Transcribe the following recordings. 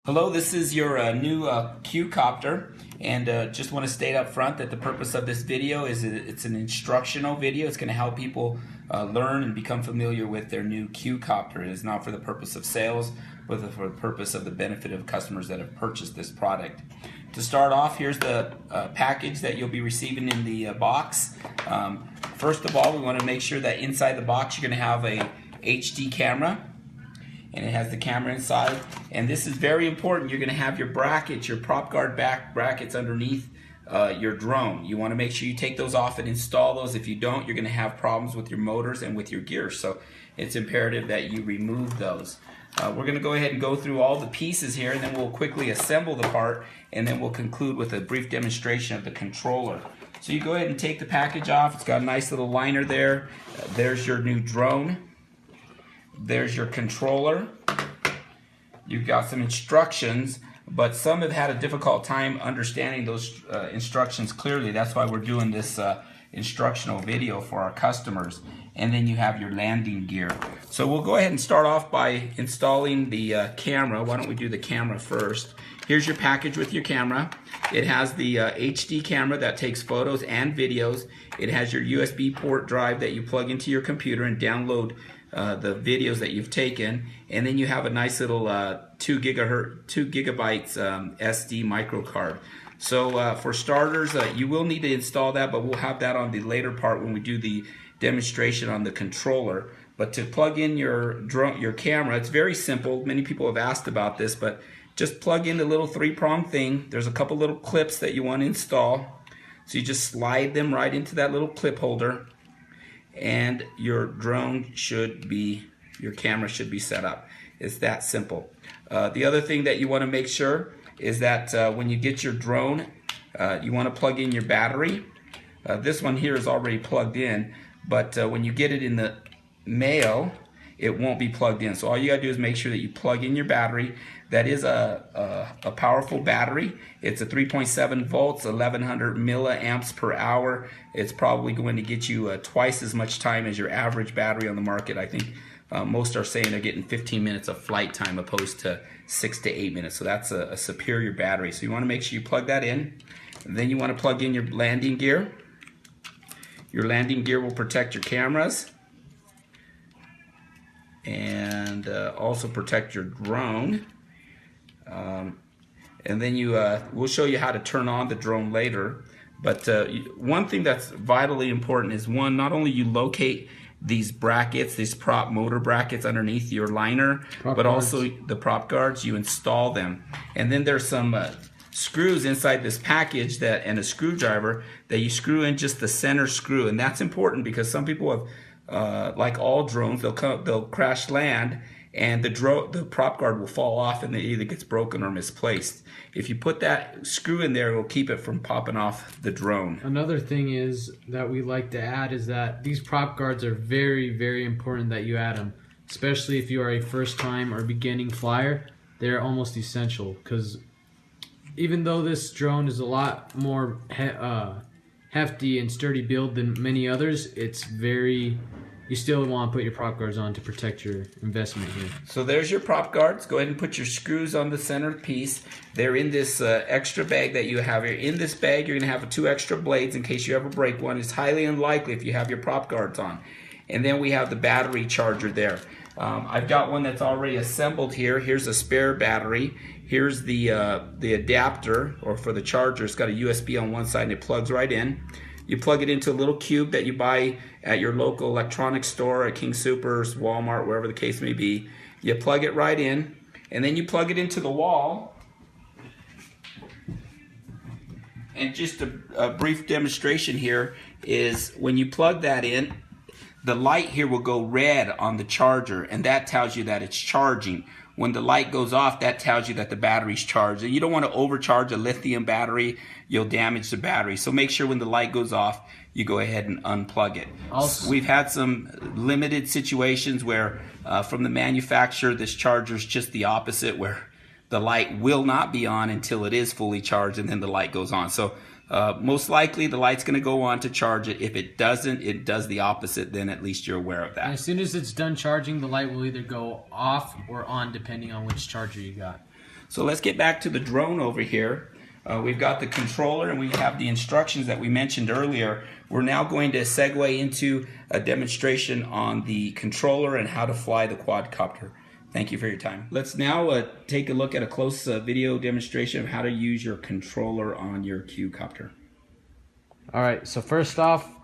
Hello, this is your new QCopter, and just want to state up front that the purpose of this video is it's an instructional video. It's going to help people learn and become familiar with their new QCopter. It is not for the purpose of sales, but for the purpose of the benefit of customers that have purchased this product. To start off, here's the package that you'll be receiving in the box. First of all, we want to make sure that inside the box you're going to have a HD camera. And it has the camera inside, and this is very important. You're going to have your brackets, your prop guard back brackets underneath your drone. You want to make sure you take those off and install those. If you don't, you're going to have problems with your motors and with your gears, so it's imperative that you remove those. We're going to go ahead and go through all the pieces here, and then we'll quickly assemble the part, and then we'll conclude with a brief demonstration of the controller. So you go ahead and take the package off. It's got a nice little liner there. There's your new drone. There's your controller. You've got some instructions, but some have had a difficult time understanding those instructions clearly. That's why we're doing this instructional video for our customers. And then you have your landing gear. So we'll go ahead and start off by installing the camera. Why don't we do the camera first? Here's your package with your camera. It has the HD camera that takes photos and videos. It has your USB port drive that you plug into your computer and download the videos that you've taken, and then you have a nice little 2 gigabytes SD micro card. So for starters, you will need to install that, but we'll have that on the later part when we do the demonstration on the controller. But to plug in your camera, it's very simple. Many people have asked about this, but just plug in the little 3-prong thing. There's a couple little clips that you want to install, so you just slide them right into that little clip holder, and your drone should be, your camera should be set up. It's that simple. The other thing that you want to make sure is that when you get your drone, you want to plug in your battery. This one here is already plugged in, but when you get it in the mail, it won't be plugged in. So all you gotta do is make sure that you plug in your battery. That is a powerful battery. It's a 3.7 volts, 1100 milliamps per hour. It's probably going to get you twice as much time as your average battery on the market. I think most are saying they're getting 15 minutes of flight time opposed to 6 to 8 minutes. So that's a superior battery. So you want to make sure you plug that in. And then you want to plug in your landing gear. Your landing gear will protect your cameras and also protect your drone. And then we'll show you how to turn on the drone later. But one thing that's vitally important is, one, not only you locate these brackets, these prop motor brackets underneath your liner, but also the prop guards, you install them. And then there's some screws inside this package and a screwdriver that you screw in just the center screw. And that's important because some people have, like all drones, they'll crash land, and the prop guard will fall off and it either gets broken or misplaced. If you put that screw in there, it will keep it from popping off the drone. Another thing is that we like to add is that these prop guards are very, very important that you add them, especially if you are a first-time or beginning flyer. They're almost essential, because even though this drone is a lot more hefty and sturdy build than many others, it's very... You still want to put your prop guards on to protect your investment here. So there's your prop guards. Go ahead and put your screws on the center piece. They're in this extra bag that you have here. In this bag, you're going to have 2 extra blades in case you ever break one. It's highly unlikely if you have your prop guards on. And then we have the battery charger there. I've got one that's already assembled here. Here's a spare battery. Here's the adapter, or for the charger. It's got a USB on one side and it plugs right in. You plug it into a little cube that you buy at your local electronics store, at King Soopers, Walmart, wherever the case may be. You plug it right in, and then you plug it into the wall. And just a brief demonstration here is when you plug that in, the light here will go red on the charger, and that tells you that it's charging. When the light goes off, that tells you that the battery's charged. And you don't want to overcharge a lithium battery. You'll damage the battery. So make sure when the light goes off, you go ahead and unplug it. Also, we've had some limited situations where from the manufacturer, this charger's just the opposite, where the light will not be on until it is fully charged, and then the light goes on. So most likely the light's going to go on to charge it. If it doesn't, it does the opposite. Then at least you're aware of that. And as soon as it's done charging, the light will either go off or on depending on which charger you got. So let's get back to the drone over here. We've got the controller and we have the instructions that we mentioned earlier. We're now going to segue into a demonstration on the controller and how to fly the quadcopter. Thank you for your time. Let's now take a look at a close video demonstration of how to use your controller on your QCopter. Alright, so first off,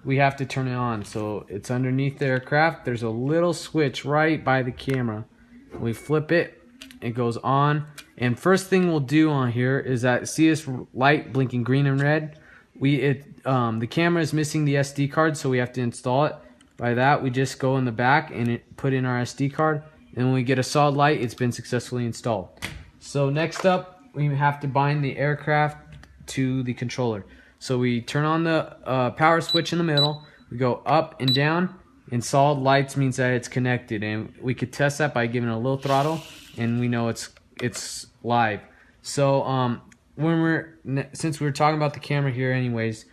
we have to turn it on. So it's underneath the aircraft. There's a little switch right by the camera. We flip it, it goes on. And first thing we'll do on here is that, see this light blinking green and red? The camera is missing the SD card, so we have to install it. By that, we just go in the back and put in our SD card. And when we get a solid light, it's been successfully installed. So next up, we have to bind the aircraft to the controller. So we turn on the power switch in the middle. We go up and down, and solid lights means that it's connected. And we could test that by giving it a little throttle, and we know it's live. So since we were talking about the camera here anyways,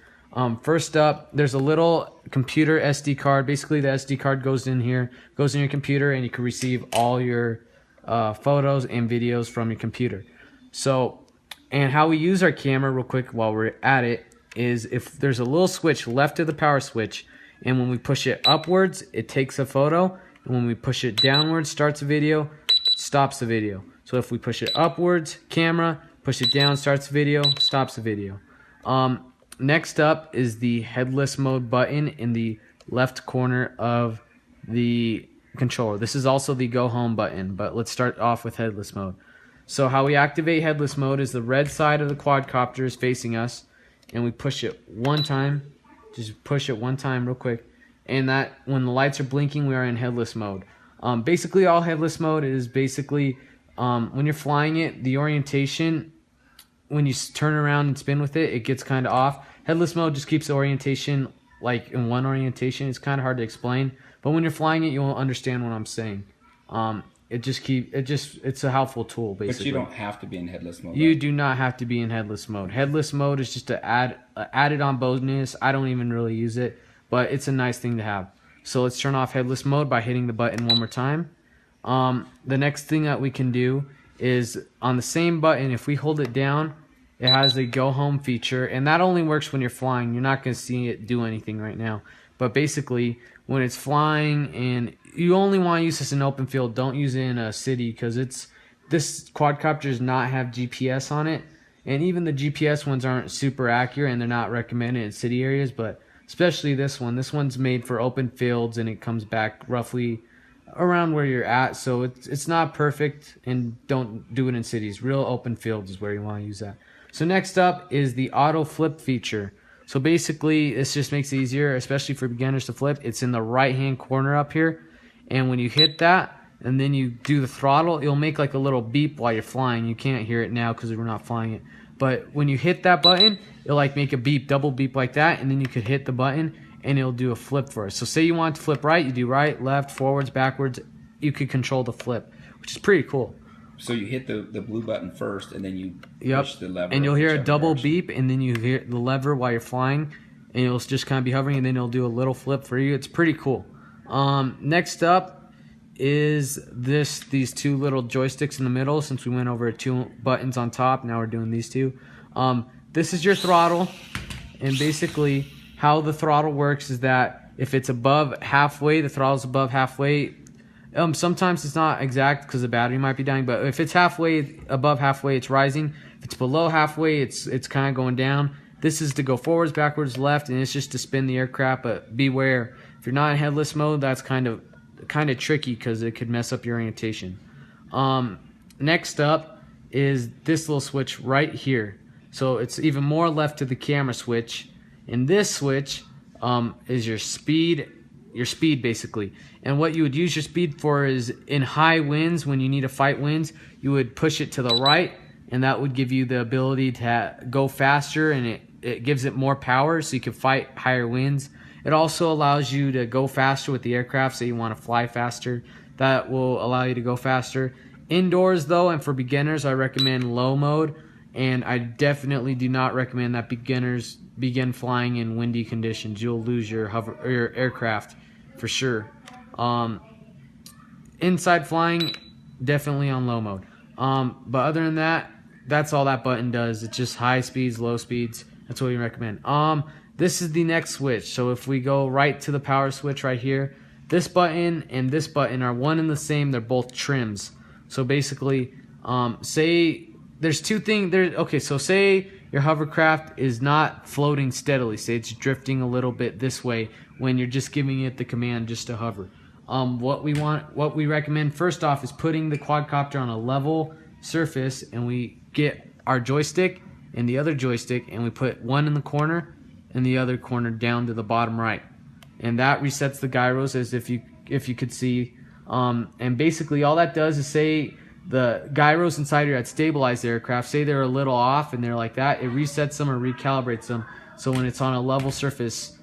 first up, there's a little computer SD card. Basically, the SD card goes in here, goes in your computer, and you can receive all your photos and videos from your computer. So, and how we use our camera real quick while we're at it is if there's a little switch left of the power switch, and when we push it upwards, it takes a photo, and when we push it downwards, starts a video, stops the video. So if we push it upwards, camera, push it down, starts the video, stops the video. Next up is the headless mode button in the left corner of the controller. This is also the go home button, but let's start off with headless mode. So how we activate headless mode is the red side of the quadcopter is facing us, and we push it one time. Just push it one time real quick, and that when the lights are blinking, we are in headless mode. Basically, all headless mode is basically when you're flying it, the orientation, when you turn around and spin with it, it gets kind of off. Headless mode just keeps the orientation like in one orientation. It's kind of hard to explain, but when you're flying it, you won't understand what I'm saying. It's a helpful tool basically. But you don't have to be in headless mode. You do not have to be in headless mode. Headless mode is just added on bonus. I don't even really use it, but it's a nice thing to have. So let's turn off headless mode by hitting the button one more time. The next thing that we can do is on the same button, if we hold it down, it has a go home feature, and that only works when you're flying. You're not going to see it do anything right now. But basically, when it's flying, and you only want to use this in open field, don't use it in a city, because this quadcopter does not have GPS on it, and even the GPS ones aren't super accurate, and they're not recommended in city areas, but especially this one. This one's made for open fields, and it comes back roughly around where you're at, so it's not perfect, and don't do it in cities. Real open fields is where you want to use that. So next up is the auto flip feature. So basically, this just makes it easier, especially for beginners to flip. It's in the right-hand corner up here, and when you hit that, and then you do the throttle, it'll make like a little beep while you're flying. You can't hear it now because we're not flying it. But when you hit that button, it'll like make a beep, double beep like that, and then you could hit the button, and it'll do a flip for us. So say you want to flip right, you do right, left, forwards, backwards. You could control the flip, which is pretty cool. So you hit the blue button first, and then you push the lever. And you'll hear a double beep, and then you hear the lever while you're flying, and it'll just kind of be hovering, and then it'll do a little flip for you. It's pretty cool. Next up is these two little joysticks in the middle. Since we went over 2 buttons on top, now we're doing these two. This is your throttle, and basically how the throttle works is that if it's above halfway, the throttle's above halfway. Sometimes it's not exact because the battery might be dying, but if it's halfway, above halfway, it's rising. If it's below halfway, it's kind of going down. This is to go forwards, backwards, left, and it's just to spin the aircraft, but beware. If you're not in headless mode, that's kind of tricky because it could mess up your orientation. Next up is this little switch right here. So it's even more left to the camera switch, and this switch is your speed basically. And what you would use your speed for is in high winds, when you need to fight winds, you would push it to the right, and that would give you the ability to go faster, and it gives it more power so you can fight higher winds. It also allows you to go faster with the aircraft, so you want to fly faster. That will allow you to go faster. Indoors though, and for beginners, I recommend low mode, and I definitely do not recommend that beginners begin flying in windy conditions. You'll lose your aircraft for sure. Inside flying, definitely on low mode. But other than that, that's all that button does. It's just high speeds, low speeds. That's what we recommend. This is the next switch. So if we go right to the power switch right here, this button and this button are one and the same. They're both trims. So basically, say there's two things there. Okay, so say your hovercraft is not floating steadily. Say it's drifting a little bit this way when you're just giving it the command just to hover. What we recommend first off is putting the quadcopter on a level surface, and we get our joystick and the other joystick, and we put one in the corner and the other corner down to the bottom right, and that resets the gyros, as if you could see. And basically all that does is, say the gyros inside your stabilized aircraft, say they're a little off and they're like that, it resets them or recalibrates them, so when it's on a level surface,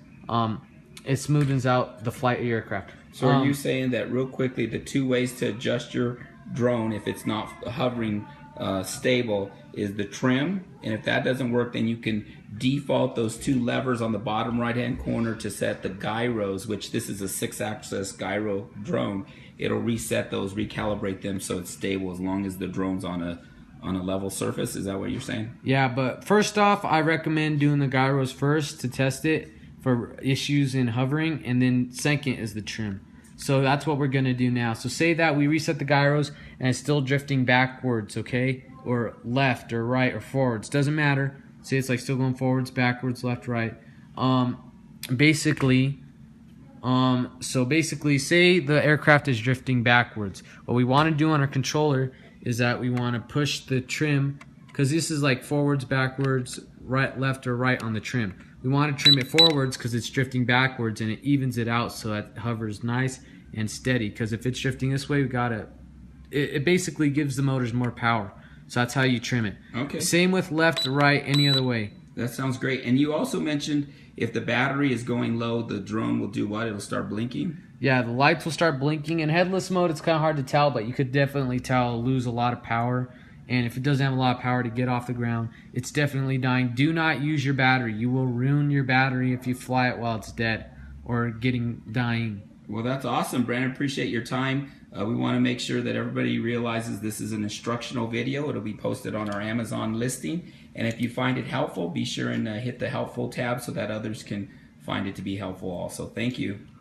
it smoothens out the flight of your aircraft. So are you saying that, real quickly, the two ways to adjust your drone if it's not hovering stable is the trim, and if that doesn't work, then you can default those two levers on the bottom right hand corner to set the gyros, which this is a 6-axis gyro drone. It'll reset those, recalibrate them so it's stable as long as the drone's on a level surface. Is that what you're saying? Yeah, but first off, I recommend doing the gyros first to test it for issues in hovering, and then second is the trim. So that's what we're going to do now. So say that we reset the gyros and it's still drifting backwards, okay? Or left or right or forwards. Doesn't matter. Say it's like still going forwards, backwards, left, right. Basically, say the aircraft is drifting backwards. What we want to do on our controller is that we want to push the trim, because this is like forwards, backwards, right, left, or right on the trim. We want to trim it forwards because it's drifting backwards, and it evens it out so that it hovers nice and steady. Because if it's drifting this way, it basically gives the motors more power. So that's how you trim it. Okay. Same with left, right, any other way. That sounds great. And you also mentioned if the battery is going low, the drone will do what? It'll start blinking? Yeah, the lights will start blinking. In headless mode, it's kind of hard to tell, but you could definitely tell it'll lose a lot of power. And if it doesn't have a lot of power to get off the ground, it's definitely dying. Do not use your battery. You will ruin your battery if you fly it while it's dead or dying. Well, that's awesome, Brandon. Appreciate your time. We want to make sure that everybody realizes this is an instructional video. It'll be posted on our Amazon listing. And if you find it helpful, be sure and hit the helpful tab so that others can find it to be helpful also. Thank you.